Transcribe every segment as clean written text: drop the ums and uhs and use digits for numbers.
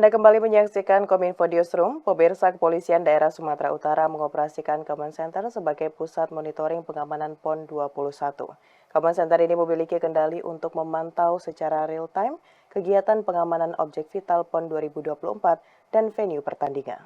Anda kembali menyaksikan Kominfo Newsroom. Pemirsa, Kepolisian Daerah Sumatera Utara mengoperasikan Command Center sebagai pusat monitoring pengamanan PON 21. Command Center ini memiliki kendali untuk memantau secara real-time kegiatan pengamanan objek vital PON 2024 dan venue pertandingan.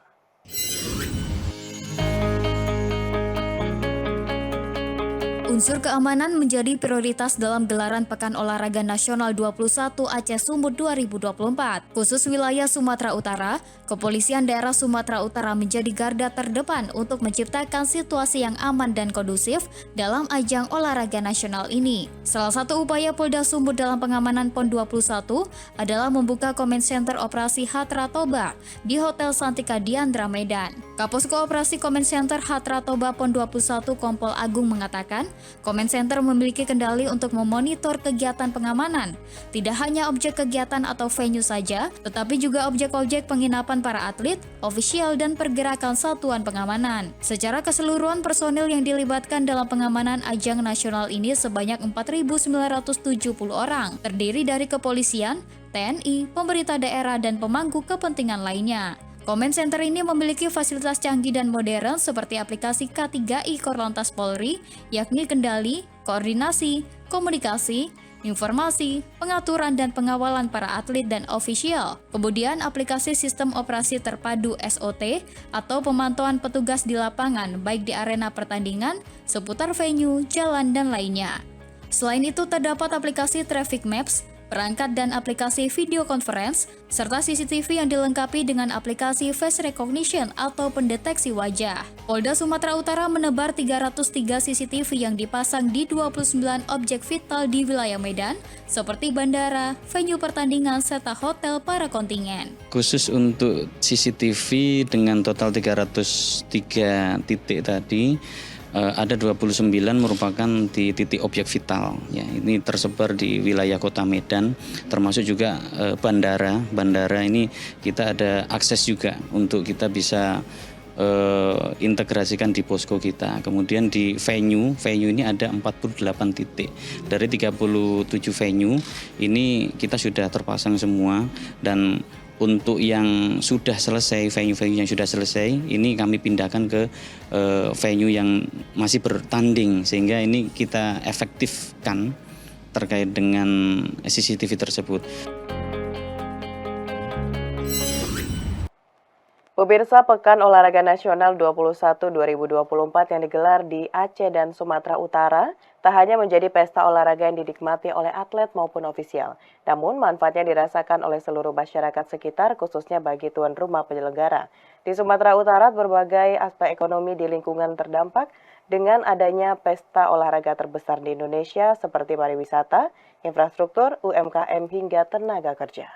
Unsur keamanan menjadi prioritas dalam gelaran Pekan Olahraga Nasional 21 Aceh Sumut 2024. Khusus wilayah Sumatera Utara, Kepolisian Daerah Sumatera Utara menjadi garda terdepan untuk menciptakan situasi yang aman dan kondusif dalam ajang olahraga nasional ini. Salah satu upaya Polda Sumut dalam pengamanan PON 21 adalah membuka Command Center Operasi Hatra Toba di Hotel Santika Diandra Medan. Kaposko Operasi Command Center Hatra Toba PON 21 Kompol Agung mengatakan, Command Center memiliki kendali untuk memonitor kegiatan pengamanan, tidak hanya objek kegiatan atau venue saja, tetapi juga objek-objek penginapan para atlet, ofisial, dan pergerakan satuan pengamanan. Secara keseluruhan, personil yang dilibatkan dalam pengamanan ajang nasional ini sebanyak 4.970 orang, terdiri dari kepolisian, TNI, pemerintah daerah, dan pemangku kepentingan lainnya. Command Center ini memiliki fasilitas canggih dan modern seperti aplikasi K3I Korlantas Polri, yakni kendali, koordinasi, komunikasi, informasi, pengaturan dan pengawalan para atlet dan ofisial. Kemudian aplikasi sistem operasi terpadu SOT atau pemantauan petugas di lapangan baik di arena pertandingan, seputar venue, jalan, dan lainnya. Selain itu terdapat aplikasi Traffic Maps, perangkat dan aplikasi video conference, serta CCTV yang dilengkapi dengan aplikasi face recognition atau pendeteksi wajah. Polda Sumatera Utara menebar 303 CCTV yang dipasang di 29 objek vital di wilayah Medan, seperti bandara, venue pertandingan, serta hotel para kontingen. Khusus untuk CCTV dengan total 303 titik tadi, ada 29 merupakan di titik objek vital. Ya, ini tersebar di wilayah Kota Medan, termasuk juga bandara. Bandara ini kita ada akses juga untuk kita bisa integrasikan di posko kita. Kemudian di venue ini ada 48 titik. Dari 37 venue ini kita sudah terpasang semua, dan untuk yang sudah selesai, venue-venue yang sudah selesai, ini kami pindahkan ke venue yang masih bertanding, sehingga ini kita efektifkan terkait dengan CCTV tersebut. Pemirsa, Pekan Olahraga Nasional 21 2024 yang digelar di Aceh dan Sumatera Utara tak hanya menjadi pesta olahraga yang dinikmati oleh atlet maupun ofisial, namun manfaatnya dirasakan oleh seluruh masyarakat sekitar, khususnya bagi tuan rumah penyelenggara. Di Sumatera Utara, berbagai aspek ekonomi di lingkungan terdampak dengan adanya pesta olahraga terbesar di Indonesia seperti pariwisata, infrastruktur, UMKM, hingga tenaga kerja.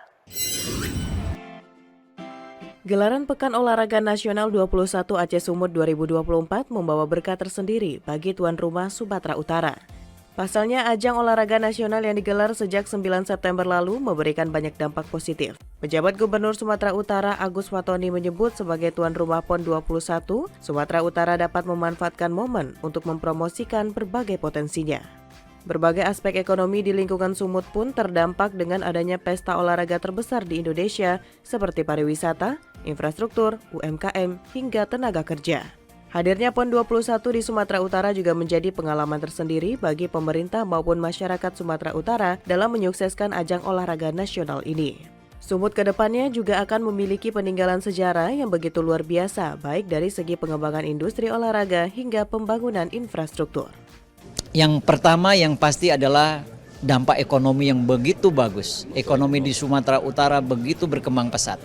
Gelaran Pekan Olahraga Nasional 21 Aceh Sumut 2024 membawa berkah tersendiri bagi tuan rumah Sumatera Utara. Pasalnya, ajang olahraga nasional yang digelar sejak 9 September lalu memberikan banyak dampak positif. Pejabat Gubernur Sumatera Utara Agus Fatoni menyebut sebagai tuan rumah PON 21, Sumatera Utara dapat memanfaatkan momen untuk mempromosikan berbagai potensinya. Berbagai aspek ekonomi di lingkungan Sumut pun terdampak dengan adanya pesta olahraga terbesar di Indonesia seperti pariwisata, infrastruktur, UMKM, hingga tenaga kerja. Hadirnya PON 21 di Sumatera Utara juga menjadi pengalaman tersendiri bagi pemerintah maupun masyarakat Sumatera Utara dalam menyukseskan ajang olahraga nasional ini. Sumut ke depannya juga akan memiliki peninggalan sejarah yang begitu luar biasa, baik dari segi pengembangan industri olahraga hingga pembangunan infrastruktur. Yang pertama yang pasti adalah dampak ekonomi yang begitu bagus. Ekonomi di Sumatera Utara begitu berkembang pesat.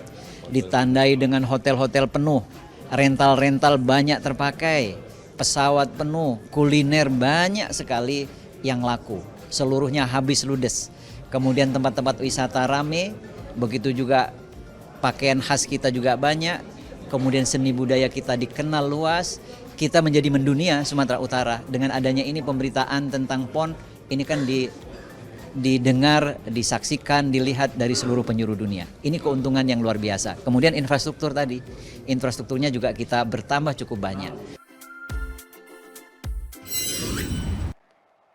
Ditandai dengan hotel-hotel penuh, rental-rental banyak terpakai, pesawat penuh, kuliner banyak sekali yang laku. Seluruhnya habis ludes. Kemudian tempat-tempat wisata rame, begitu juga pakaian khas kita juga banyak. Kemudian seni budaya kita dikenal luas. Kita menjadi mendunia Sumatera Utara. Dengan adanya ini pemberitaan tentang PON ini kan didengar, disaksikan, dilihat dari seluruh penjuru dunia. Ini keuntungan yang luar biasa. Kemudian infrastruktur tadi, infrastrukturnya juga kita bertambah cukup banyak.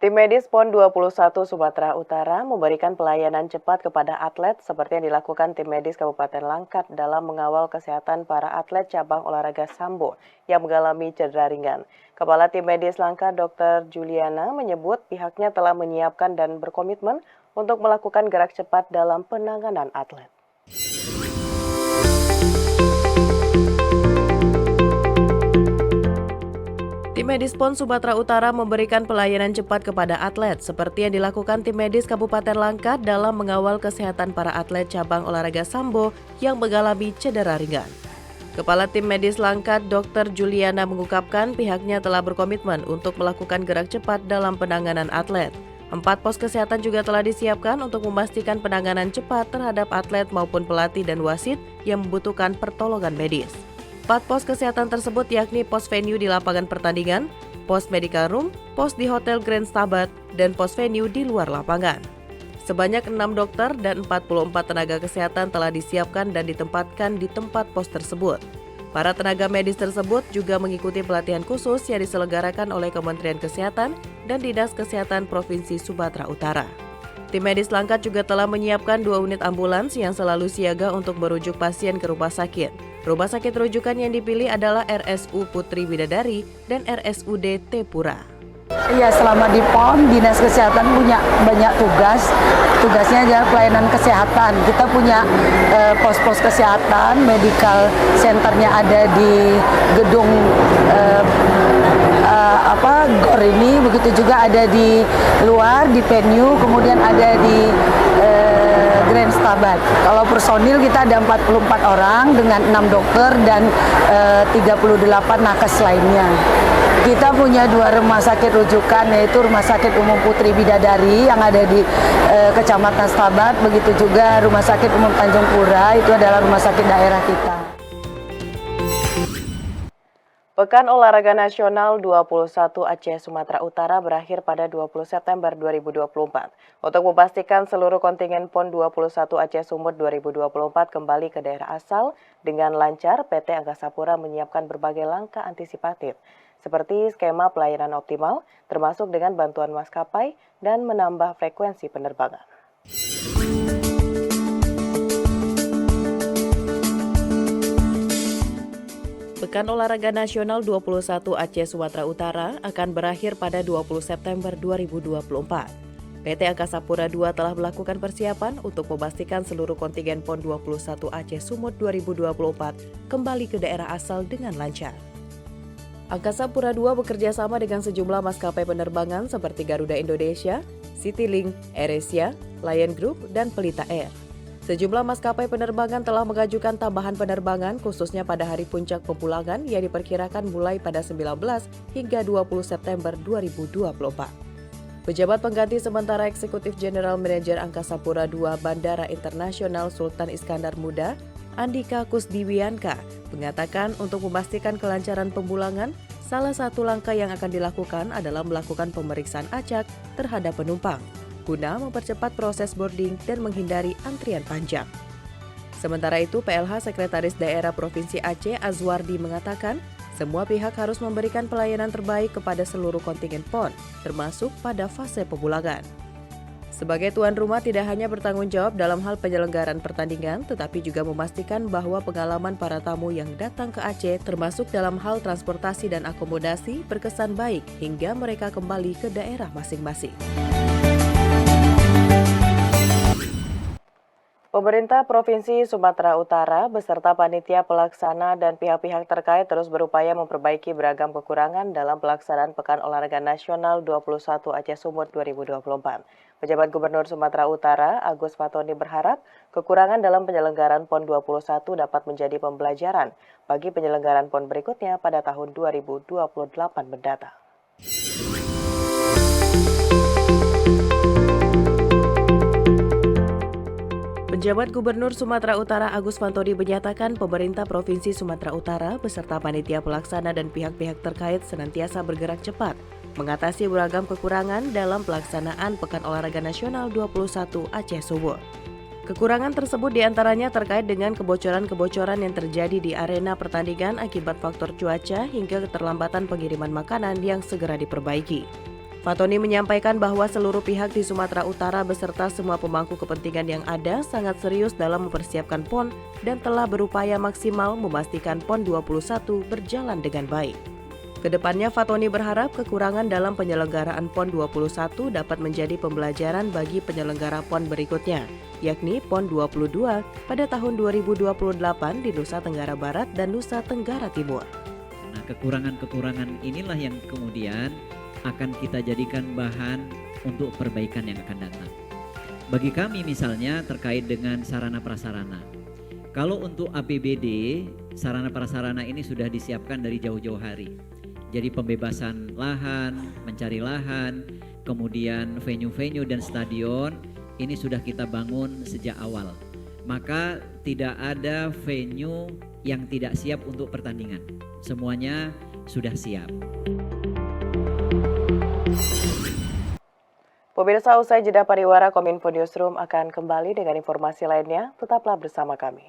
Tim medis PON 21 Sumatera Utara memberikan pelayanan cepat kepada atlet seperti yang dilakukan tim medis Kabupaten Langkat dalam mengawal kesehatan para atlet cabang olahraga sambo yang mengalami cedera ringan. Kepala tim medis Langkat Dr. Juliana menyebut pihaknya telah menyiapkan dan berkomitmen untuk melakukan gerak cepat dalam penanganan atlet. Tim medis PON Sumatera Utara memberikan pelayanan cepat kepada atlet seperti yang dilakukan tim medis Kabupaten Langkat dalam mengawal kesehatan para atlet cabang olahraga sambo yang mengalami cedera ringan. Kepala tim medis Langkat Dr. Juliana mengungkapkan pihaknya telah berkomitmen untuk melakukan gerak cepat dalam penanganan atlet. 4 pos kesehatan juga telah disiapkan untuk memastikan penanganan cepat terhadap atlet maupun pelatih dan wasit yang membutuhkan pertolongan medis. 4 pos kesehatan tersebut yakni pos venue di lapangan pertandingan, pos medical room, pos di Hotel Grand Stabat, dan pos venue di luar lapangan. Sebanyak 6 dokter dan 44 tenaga kesehatan telah disiapkan dan ditempatkan di tempat pos tersebut. Para tenaga medis tersebut juga mengikuti pelatihan khusus yang diselenggarakan oleh Kementerian Kesehatan dan Dinas Kesehatan Provinsi Sumatera Utara. Tim medis Langkat juga telah menyiapkan 2 unit ambulans yang selalu siaga untuk merujuk pasien ke rumah sakit. Rumah sakit rujukan yang dipilih adalah RSU Putri Bidadari dan RSUD Tepura. Iya, selama di PON, Dinas Kesehatan punya banyak tugas. Tugasnya adalah pelayanan kesehatan. Kita punya pos-pos kesehatan, medical centernya ada di gedung GOR ini, begitu juga ada di luar, di venue, kemudian ada di Grand Stabat. Kalau personil kita ada 44 orang dengan 6 dokter dan 38 nakes lainnya. Kita punya 2 rumah sakit rujukan, yaitu Rumah Sakit Umum Putri Bidadari yang ada di Kecamatan Stabat, begitu juga Rumah Sakit Umum Tanjung Pura, itu adalah rumah sakit daerah kita. Pekan Olahraga Nasional 21 Aceh Sumatera Utara berakhir pada 20 September 2024. Untuk memastikan seluruh kontingen PON 21 Aceh Sumut 2024 kembali ke daerah asal dengan lancar, PT Angkasa Pura menyiapkan berbagai langkah antisipatif, seperti skema pelayanan optimal, termasuk dengan bantuan maskapai dan menambah frekuensi penerbangan. Pekan Olahraga Nasional 21 Aceh Sumatera Utara akan berakhir pada 20 September 2024. PT Angkasa Pura II telah melakukan persiapan untuk memastikan seluruh kontingen PON 21 Aceh Sumut 2024 kembali ke daerah asal dengan lancar. Angkasa Pura II bekerja sama dengan sejumlah maskapai penerbangan seperti Garuda Indonesia, Citylink, AirAsia, Lion Group, dan Pelita Air. Sejumlah maskapai penerbangan telah mengajukan tambahan penerbangan khususnya pada hari puncak pepulangan yang diperkirakan mulai pada 19 hingga 20 September 2024. Pejabat pengganti sementara Eksekutif General Manager Angkasa Pura II Bandara Internasional Sultan Iskandar Muda, Andika Kusdiwianka, mengatakan untuk memastikan kelancaran pemulangan, salah satu langkah yang akan dilakukan adalah melakukan pemeriksaan acak terhadap penumpang, guna mempercepat proses boarding dan menghindari antrian panjang. Sementara itu, PLH Sekretaris Daerah Provinsi Aceh Azwardi mengatakan, semua pihak harus memberikan pelayanan terbaik kepada seluruh kontingen PON, termasuk pada fase pemulangan. Sebagai tuan rumah tidak hanya bertanggung jawab dalam hal penyelenggaraan pertandingan, tetapi juga memastikan bahwa pengalaman para tamu yang datang ke Aceh termasuk dalam hal transportasi dan akomodasi berkesan baik hingga mereka kembali ke daerah masing-masing. Pemerintah Provinsi Sumatera Utara beserta panitia pelaksana dan pihak-pihak terkait terus berupaya memperbaiki beragam kekurangan dalam pelaksanaan Pekan Olahraga Nasional 21 Aceh Sumut 2024. Pejabat Gubernur Sumatera Utara, Agus Fatoni berharap kekurangan dalam penyelenggaraan PON 21 dapat menjadi pembelajaran bagi penyelenggaraan PON berikutnya pada tahun 2028 mendatang. Pejabat Gubernur Sumatera Utara Agus Fatoni menyatakan pemerintah Provinsi Sumatera Utara beserta panitia pelaksana dan pihak-pihak terkait senantiasa bergerak cepat mengatasi beragam kekurangan dalam pelaksanaan Pekan Olahraga Nasional 21 Aceh Sumut. Kekurangan tersebut diantaranya terkait dengan kebocoran-kebocoran yang terjadi di arena pertandingan akibat faktor cuaca hingga keterlambatan pengiriman makanan yang segera diperbaiki. Fatoni menyampaikan bahwa seluruh pihak di Sumatera Utara beserta semua pemangku kepentingan yang ada sangat serius dalam mempersiapkan PON dan telah berupaya maksimal memastikan PON 21 berjalan dengan baik. Kedepannya Fatoni berharap kekurangan dalam penyelenggaraan PON 21 dapat menjadi pembelajaran bagi penyelenggara PON berikutnya, yakni PON 22 pada tahun 2028 di Nusa Tenggara Barat dan Nusa Tenggara Timur. Nah, kekurangan-kekurangan inilah yang kemudian akan kita jadikan bahan untuk perbaikan yang akan datang. Bagi kami misalnya terkait dengan sarana prasarana. Kalau untuk APBD, sarana prasarana ini sudah disiapkan dari jauh-jauh hari. Jadi pembebasan lahan, mencari lahan, kemudian venue-venue dan stadion ini sudah kita bangun sejak awal. Maka tidak ada venue yang tidak siap untuk pertandingan. Semuanya sudah siap. Pemirsa, usai jeda pariwara, Kominfo Newsroom akan kembali dengan informasi lainnya. Tetaplah bersama kami.